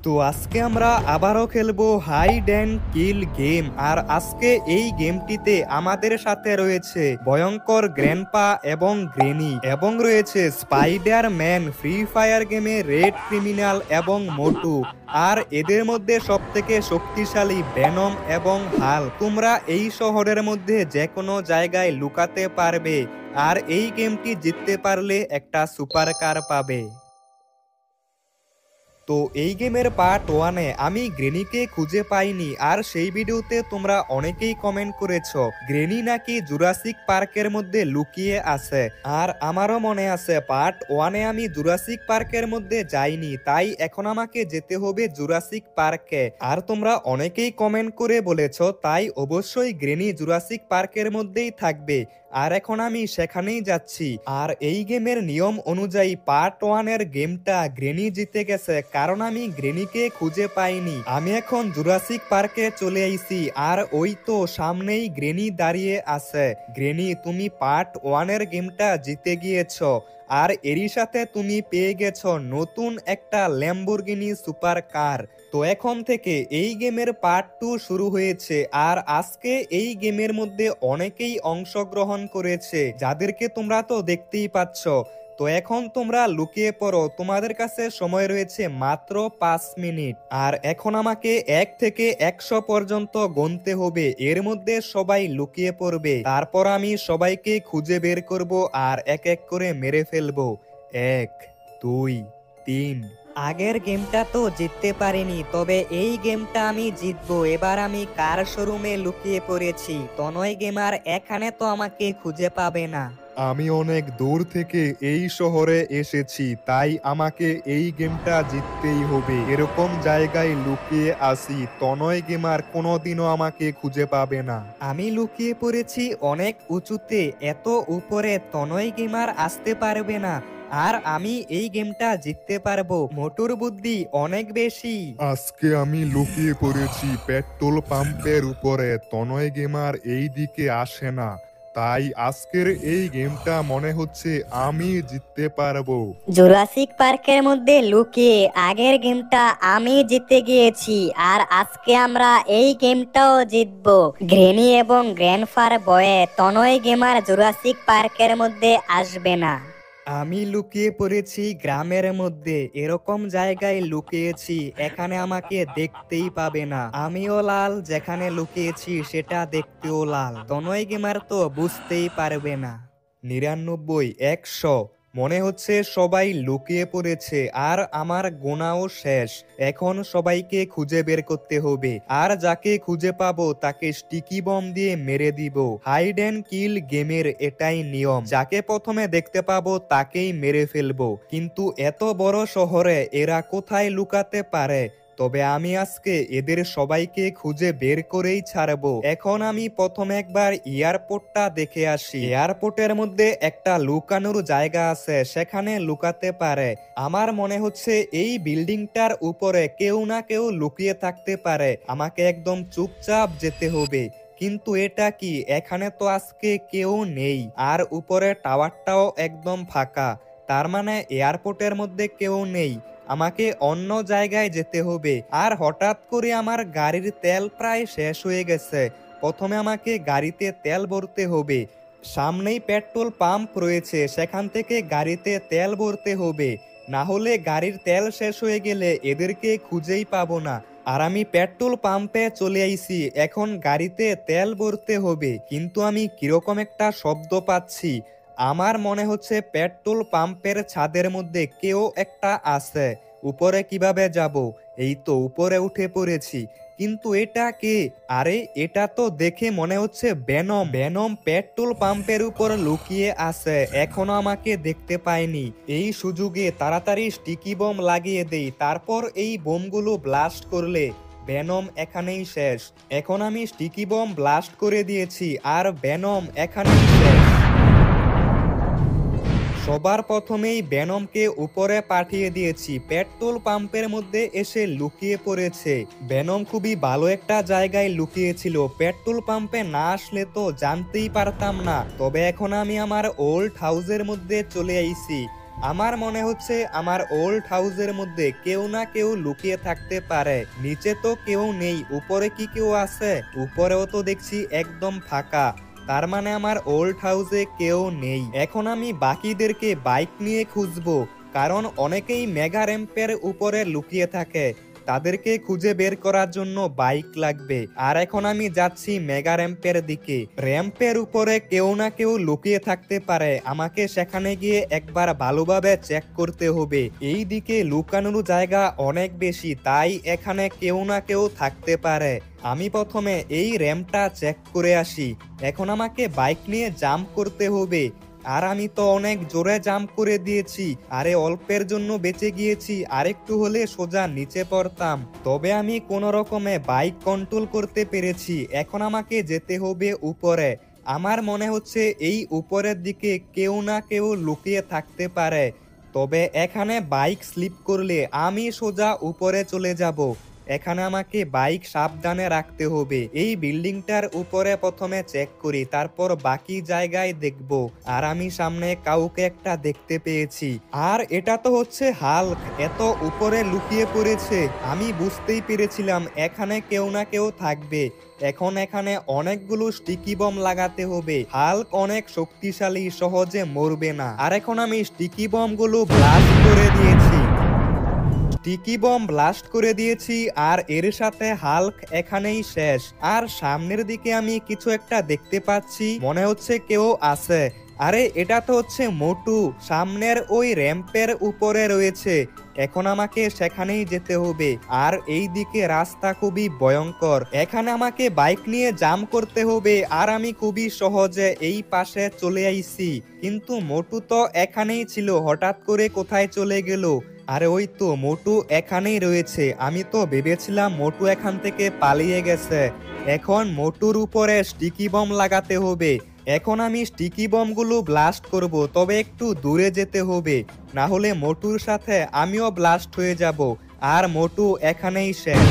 তো আজকে আমরা আবারও খেলবো হাইড অ্যান্ড কিল গেম। আর আজকে এই গেমটিতে আমাদের সাথে রয়েছে ভয়ঙ্কর গ্র্যান্ডপা এবং গ্রেনি, এবং রয়েছে স্পাইডার ম্যান, ফ্রি ফায়ার গেমে রেড ক্রিমিনাল এবং মোটু। আর এদের মধ্যে সবথেকে শক্তিশালী ভেনম এবং হাল। তোমরা এই শহরের মধ্যে যে কোনো জায়গায় লুকাতে পারবে, আর এই গেমটি জিততে পারলে একটা সুপার কার পাবে। তো এই গেমের পার্ট 1-এ আমি গ্রেনিকে খুঁজে পাইনি, আর সেই ভিডিওতে তোমরা অনেকেই কমেন্ট করেছো গ্রেনি নাকি জুরাসিক পার্কের মধ্যে লুকিয়ে আছে। আর আমারও মনে আছে পার্ট 1-এ আমি জুরাসিক পার্কের মধ্যে যাইনি, তাই এখন আমাকে যেতে হবে জুরাসিক পার্কে। আর তোমরা অনেকেই কমেন্ট করে বলেছো তাই অবশ্যই গ্রেনি জুরাসিক পার্কের মধ্যেই থাকবে, আর এখন আমি সেখানেই যাচ্ছি। আর এই গেমের নিয়ম অনুযায়ী পার্ট 1-এর গেমটা গ্রেনি জিতে গেছে, কারণ আমি গ্রেনিকে খুঁজে পাইনি। আমি এখন জুরাসিক পার্কে চলে আইছি, আর ওই তো সামনেই গ্রেনি দাঁড়িয়ে আছে। গ্রেনি, তুমি পার্ট 1-এর গেমটা জিতে গিয়েছো, আর এরই সাথে তুমি পেয়ে গেছো নতুন একটা ল্যাম্বরগিনি সুপার কার। তো এখন থেকে এই গেমের পার্ট 2 শুরু হয়েছে, আর আজকে এই গেমের মধ্যে অনেকেই অংশগ্রহণ করেছে, যাদেরকে তোমরা তো দেখতেই পাচ্ছ। তো এখন তোমরা লুকিয়ে পড়ো, তোমাদের কাছে সময় রয়েছে মাত্র 5 মিনিট। আর এখন আমাকে 1 থেকে 100 পর্যন্ত গুনতে হবে, এর মধ্যে সবাই লুকিয়ে পড়বে। তারপর আমি সবাইকে খুঁজে বের করব আর এক এক করে মেরে ফেলবো। 1, 2, 3। আগের গেমটা তো জিততে পারিনি, তবে এই গেমটা আমি জিতবো। এবার আমি কার শোরুমে লুকিয়ে পড়েছি। তনয় গেমার এখানে তো আমাকে খুঁজে পাবে না। আমি অনেক দূর থেকে এই শহরে এসেছি, তাই আমাকে এই গেমটা জিততেই হবে। এরকম জায়গায় লুকিয়ে আসি, তনয় গেমার কোনোদিনও আমাকে খুঁজে পাবে না। আমি লুকিয়ে পড়েছি অনেক উঁচুতে, এত উপরে তনয় গেমার আসতে পারবে না। আর আমি এই গেমটা জিততে পারবো, মোটুর বুদ্ধি অনেক বেশি। আজকে আমি লুকিয়ে পড়েছি পেট্রোল পাম্পের উপরে, তনয় গেমার এই দিকে আসে না, তাই আজকের এই গেমটা মনে হচ্ছে আমি জিততে পারবো। জুরাসিক পার্কের মধ্যে লুকিয়ে আগের গেমটা আমি জিতে গিয়েছি, আর আজকে আমরা এই গেমটাও জিতবো। গ্রেনি এবং গ্র্যান্ডফার বয়ে তনয় গেমার জুরাসিক পার্কের মধ্যে আসবে না। আমি লুকিয়ে পড়েছি গ্রামের মধ্যে, এরকম জায়গায় লুকিয়েছি এখানে আমাকে দেখতেই পাবে না। আমিও লাল, যেখানে লুকিয়েছি সেটা দেখতেও লাল। তনয় গেমার তো বুঝতেই পারবে না। 99, 100। মনে হচ্ছে সবাই লুকিয়ে পড়েছে, আর আমার গোনাও শেষ। এখন সবাইকে খুঁজে বের করতে হবে, আর যাকে খুঁজে পাবো তাকে স্টিকি বম দিয়ে মেরে দিব। হাইড অ্যান্ড কিল গেমের এটাই নিয়ম, যাকে প্রথমে দেখতে পাবো তাকেই মেরে ফেলবো। কিন্তু এত বড় শহরে এরা কোথায় লুকাতে পারে? তবে আমি আজকে এদের সবাইকে খুঁজে বের করেই ছাড়বো। এখন আমি প্রথমে একবার এয়ারপোর্টটা দেখে আসি। এয়ারপোর্টের মধ্যে একটা লুকানোর জায়গা আছে, সেখানে লুকাতে পারে। আমার মনে হচ্ছে এই বিল্ডিংটার উপরে কেউ না কেউ লুকিয়ে থাকতে পারে। আমাকে একদম চুপচাপ যেতে হবে। কিন্তু এটা কি? এখানে তো আজকে কেউ নেই, আর উপরে টাওয়ারটাও একদম ফাঁকা। তার মানে এয়ারপোর্টের মধ্যে কেউ নেই। আমাকে অন্য জায়গায় যেতে হবে। আর হঠাৎ করে আমার গাড়ির তেল প্রায় শেষ হয়ে গেছে। প্রথমে আমাকে গাড়িতে তেল ভরতে হবে। সামনেই পেট্রোল পাম্প রয়েছে, সেখান থেকে গাড়িতে তেল ভরতে হবে। না হলে গাড়ির তেল শেষ হয়ে গেলে এদেরকে খুঁজেই পাবো না। আর আমি পেট্রোল পাম্পে চলে আইছি, এখন গাড়িতে তেল ভরতে হবে। কিন্তু আমি কিরকম একটা শব্দ পাচ্ছি। আমার মনে হচ্ছে পেট্রোল পাম্পের ছাদের মধ্যে কেউ একটা আছে। উপরে কিভাবে যাব? এই তো উপরে উঠে পড়েছি, কিন্তু এটা কে? আরে এটা তো দেখে মনে হচ্ছে ভেনম। ভেনম পেট্রোল পাম্পের উপর লুকিয়ে আছে, এখনো আমাকে দেখতে পায়নি। এই সুযোগে তাড়াতাড়ি স্টিকি বম লাগিয়ে দেই, তারপর এই বোমগুলো ব্লাস্ট করলে ভেনম এখানেই শেষ। এখন আমি স্টিকি বম ব্লাস্ট করে দিয়েছি, আর ভেনম এখানেই শেষ। সবার প্রথমেই ভেনমকে উপরে পাঠিয়ে দিয়েছি, পেট্রোল পাম্পের মধ্যে এসে লুকিয়ে পড়েছে। ভেনম খুবই ভালো একটা জায়গায় লুকিয়েছিল, পেট্রোল পাম্পে না আসলে তো জানতেই পারতাম না। তবে এখন আমি আমার ওল্ড হাউসের মধ্যে চলে আইছি। আমার মনে হচ্ছে আমার ওল্ড হাউসের মধ্যে কেউ না কেউ লুকিয়ে থাকতে পারে। নিচে তো কেউ নেই, উপরে কি কেউ আছে? উপরেও তো দেখছি একদম ফাঁকা, তার মানে আমার ওল্ড হাউসে কেউ নেই। এখন আমি বাকিদেরকে বাইক নিয়ে খুঁজবো, কারণ অনেকেই মেগা র্যাম্পের উপরে লুকিয়ে থাকে, তাদেরকে খুঁজে বের করার জন্য বাইক লাগবে। আর এখন আমি যাচ্ছি মেগা র্যাম্পের দিকে। র্যাম্পের উপরে কেউ না কেউ লুকিয়ে থাকতে পারে, আমাকে সেখানে গিয়ে একবার ভালোভাবে চেক করতে হবে। এই দিকে লুকানোর জায়গা অনেক বেশি, তাই এখানে কেউ না কেউ থাকতে পারে। আমি প্রথমে এই র্যাম্পটা চেক করে আসি। এখন আমাকে বাইক নিয়ে জাম্প করতে হবে, আর আমি তো অনেক জোরে জাম্প করে দিয়েছি। আরে অল্পের জন্য বেঁচে গিয়েছি, আরেকটু হলে সোজা নিচে পড়তাম। তবে আমি কোনো রকমে বাইক কন্ট্রোল করতে পেরেছি। এখন আমাকে যেতে হবে উপরে। আমার মনে হচ্ছে এই উপরের দিকে কেউ না কেউ লুকিয়ে থাকতে পারে। তবে এখানে বাইক স্লিপ করলে আমি সোজা উপরে চলে যাব। এখানে আমাকে বাইক সাবধানে রাখতে হবে। এই বিল্ডিংটার উপরে প্রথমে চেক করি, তারপর বাকি জায়গায় দেখব। আর আমি সামনে কাউকে একটা দেখতে পেয়েছি, আর এটা তো হচ্ছে হাল্ক। এত উপরে লুকিয়ে পড়েছে, আমি বুঝতেই পেরেছিলাম এখানে কেউ না কেউ থাকবে। এখন এখানে অনেকগুলো স্টিকি বম লাগাতে হবে। হাল্ক অনেক শক্তিশালী, সহজে মরবে না। আর এখন আমি স্টিকি বমগুলো ব্লাস্ট করে দিয়েছি। স্টিকি বম ব্লাস্ট করে দিয়েছি, আর এর সাথে হাল্ক এখানেই শেষ। আর সামনের দিকে আমি কিছু একটা দেখতে পাচ্ছি, মনে হচ্ছে কেউ আছে। আরে এটা তো হচ্ছে মোটু, সামনের ওই র্যাম্পের উপরে রয়েছে। এখন আমাকে সেখানেই যেতে হবে। আর এই দিকে রাস্তা খুবই ভয়ঙ্কর, এখানে আমাকে বাইক নিয়ে জাম্প করতে হবে। আর আমি খুবই সহজে এই পাশে চলে আইছি, কিন্তু মোটু তো এখানেই ছিল, হঠাৎ করে কোথায় চলে গেল? আরে ওই তো মোটু এখানেই রয়েছে। আমি তো ভেবেছিলাম মোটু এখান থেকে পালিয়ে গেছে। এখন মোটুর উপরে স্টিকি বম লাগাতে হবে। এখন আমি স্টিকি বমগুলো ব্লাস্ট করব, তবে একটু দূরে যেতে হবে, না হলে মোটুর সাথে আমিও ব্লাস্ট হয়ে যাব। আর মোটু এখানেই শেষ।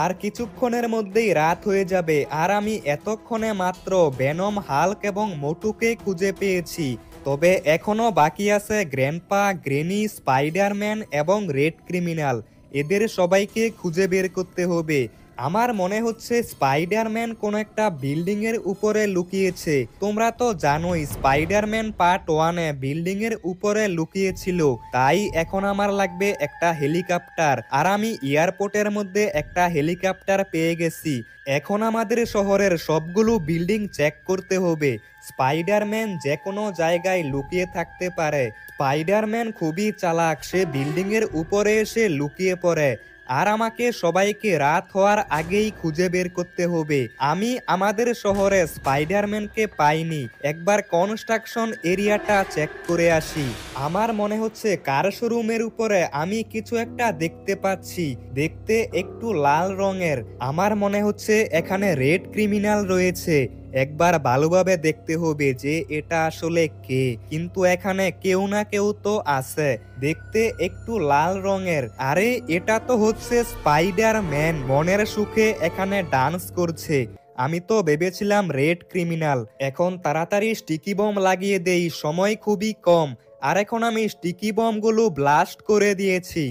আর কিছুক্ষণের মধ্যেই রাত হয়ে যাবে, আর আমি এতক্ষণে মাত্র ভেনম, হাল্ক এবং মোটুকে খুঁজে পেয়েছি। তবে এখনো বাকি আছে গ্র্যান্ডপা, গ্রেনি, স্পাইডারম্যান এবং রেড ক্রিমিনাল। এদের সবাইকে খুঁজে বের করতে হবে। আমার মনে হচ্ছে স্পাইডারম্যান কোন একটা বিল্ডিং এর উপরে লুকিয়েছে। তোমরা তো জানোই স্পাইডারম্যান পার্ট 1-এ বিল্ডিং এর উপরে লুকিয়েছিল। তাই এখন আমার লাগবে একটা হেলিকপ্টার, আর আমি এয়ারপোর্টের মধ্যে একটা হেলিকপ্টার পেয়ে গেছি। এখন আমাদের শহরের সবগুলো বিল্ডিং চেক করতে হবে। স্পাইডারম্যান যে কোনো জায়গায় লুকিয়ে থাকতে পারে। স্পাইডারম্যান খুবই চালাক, সে বিল্ডিং এর উপরে এসে লুকিয়ে পড়ে। আর আমাকে সবাইকে রাত হওয়ার আগেই খুঁজে বের করতে হবে। আমি আমাদের শহরে স্পাইডারম্যানকে পাইনি, একবার কনস্ট্রাকশন এরিয়াটা চেক করে আসি। আমার মনে হচ্ছে কার শোরুমের উপরে আমি কিছু একটা দেখতে পাচ্ছি, দেখতে একটু লাল রঙের। আমার মনে হচ্ছে এখানে রেড ক্রিমিনাল রয়েছে। একবার ভালোভাবে দেখতে হবে যে এটা আসলে কে, কিন্তু এখানে কেউ না কেউ তো আছে, দেখতে একটু লাল রঙের। আরে এটা তো হচ্ছে স্পাইডারম্যান, মনের সুখে এখানে ডান্স করছে। আমি তো ভেবেছিলাম রেড ক্রিমিনাল। এখন তাড়াতাড়ি স্টিকি বম লাগিয়ে দেই, সময় খুবই কম। আর এখন আমি স্টিকি বমগুলো ব্লাস্ট করে দিয়েছি।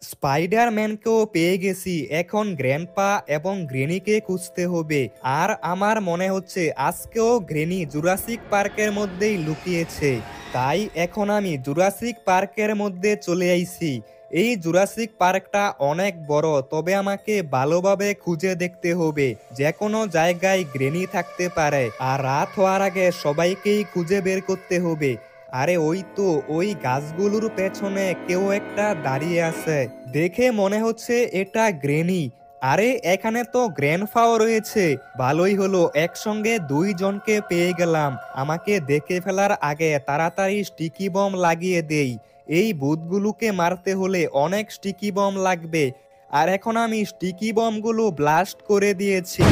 স্পাইডারম্যানকেও পেয়ে গেছি। এখন গ্র্যান্ডপা এবং গ্রেনিকে খুঁজতে হবে। আর আমার মনে হচ্ছে আজকেও গ্রেনি জুরাসিক পার্কের মধ্যেই লুকিয়েছে। তাই এখন আমি জুরাসিক পার্কের মধ্যে চলে আইছি। এই জুরাসিক পার্কটা অনেক বড়, তবে আমাকে ভালোভাবে খুঁজে দেখতে হবে। যে কোনো জায়গায় গ্রেনি থাকতে পারে, আর রাত হওয়ার আগে সবাইকেই খুঁজে বের করতে হবে। আরে ওই তো ওই গাছগুলোর পেছনে কেউ একটা দাঁড়িয়ে আছে, দেখে মনে হচ্ছে এটা গ্রেনি। আরে এখানে তো গ্র্যান্ডপাও রয়েছে, ভালোই হলো, একসঙ্গে দুইজনকে পেয়ে গেলাম। আমাকে দেখে ফেলার আগে তাড়াতাড়ি স্টিকি বম লাগিয়ে দেই। এই ভূতগুলোকে মারতে হলে অনেক স্টিকি বম লাগবে। আর এখন আমি স্টিকি বমগুলো ব্লাস্ট করে দিয়েছি।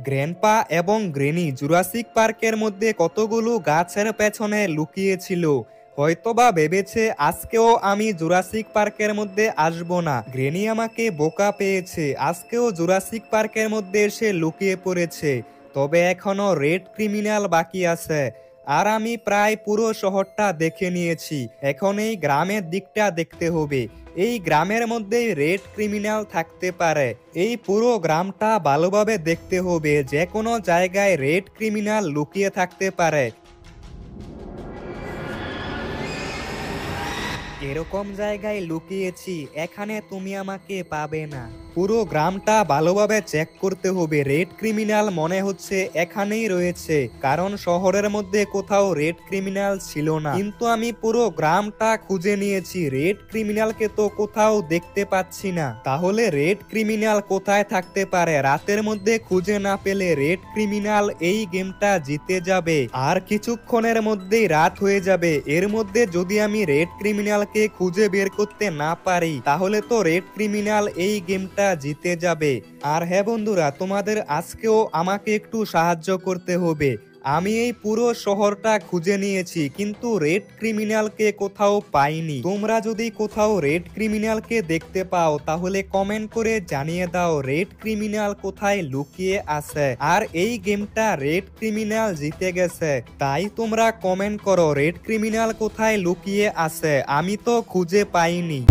গ্র্যান্ডপা এবং গ্রেনি জুরাসিক পার্কের মধ্যে কতগুলো গাছের পেছনে লুকিয়েছিল। হয়তোবা ভেবেছে আজকেও আমি জুরাসিক পার্কের মধ্যে আসব না। গ্রেনি আমাকে বোকা পেয়েছে, আজকেও জুরাসিক পার্কের মধ্যে এসে লুকিয়ে পড়েছে। তবে এখনো রেড ক্রিমিনাল বাকি আছে। আর আমি প্রায় পুরো শহরটা দেখে নিয়েছি, এখন এই গ্রামের দিকটা দেখতে হবে। এই গ্রামের মধ্যেই রেড ক্রিমিনাল থাকতে পারে। এই পুরো গ্রামটা ভালোভাবে দেখতে হবে, যে কোনো জায়গায় রেড ক্রিমিনাল লুকিয়ে থাকতে পারে। এরকম জায়গায় লুকিয়েছি, এখানে তুমি আমাকে পাবে না। পুরো গ্রামটা ভালোভাবে চেক করতে হবে, রেড ক্রিমিনাল মনে হচ্ছে এখানেই রয়েছে, কারণ শহরের মধ্যে কোথাও রেড ক্রিমিনাল ছিল না। কিন্তু আমি পুরো গ্রামটা খুঁজে নিয়েছি, রেড ক্রিমিনালকে তো কোথাও দেখতে পাচ্ছি না। তাহলে রেড ক্রিমিনাল কোথায় থাকতে পারে? রাতের মধ্যে খুঁজে না পেলে রেড ক্রিমিনাল এই গেমটা জিতে যাবে। আর কিছুক্ষণের মধ্যেই রাত হয়ে যাবে। এর মধ্যে যদি আমি রেড ক্রিমিনালকে খুঁজে বের করতে না পারি, তাহলে তো রেড ক্রিমিনাল এই গেমটা জিতে যাবে। আর হ্যাঁ বন্ধুরা, তোমাদের আজকেও আমাকে একটু সাহায্য করতে হবে। আমি এই পুরো শহরটা খুঁজে নিয়েছি, কিন্তু রেড ক্রিমিনালকে কোথাও পাইনি। তোমরা যদি কোথাও রেড ক্রিমিনালকে দেখতে পাও, তাহলে কমেন্ট করে জানিয়ে দাও রেড ক্রিমিনাল কোথায় লুকিয়ে আছে। আর এই গেমটা রেড ক্রিমিনাল জিতে গেছে, তাই তোমরা কমেন্ট করো রেড ক্রিমিনাল কোথায় লুকিয়ে আছে, আমি তো খুঁজে পাইনি।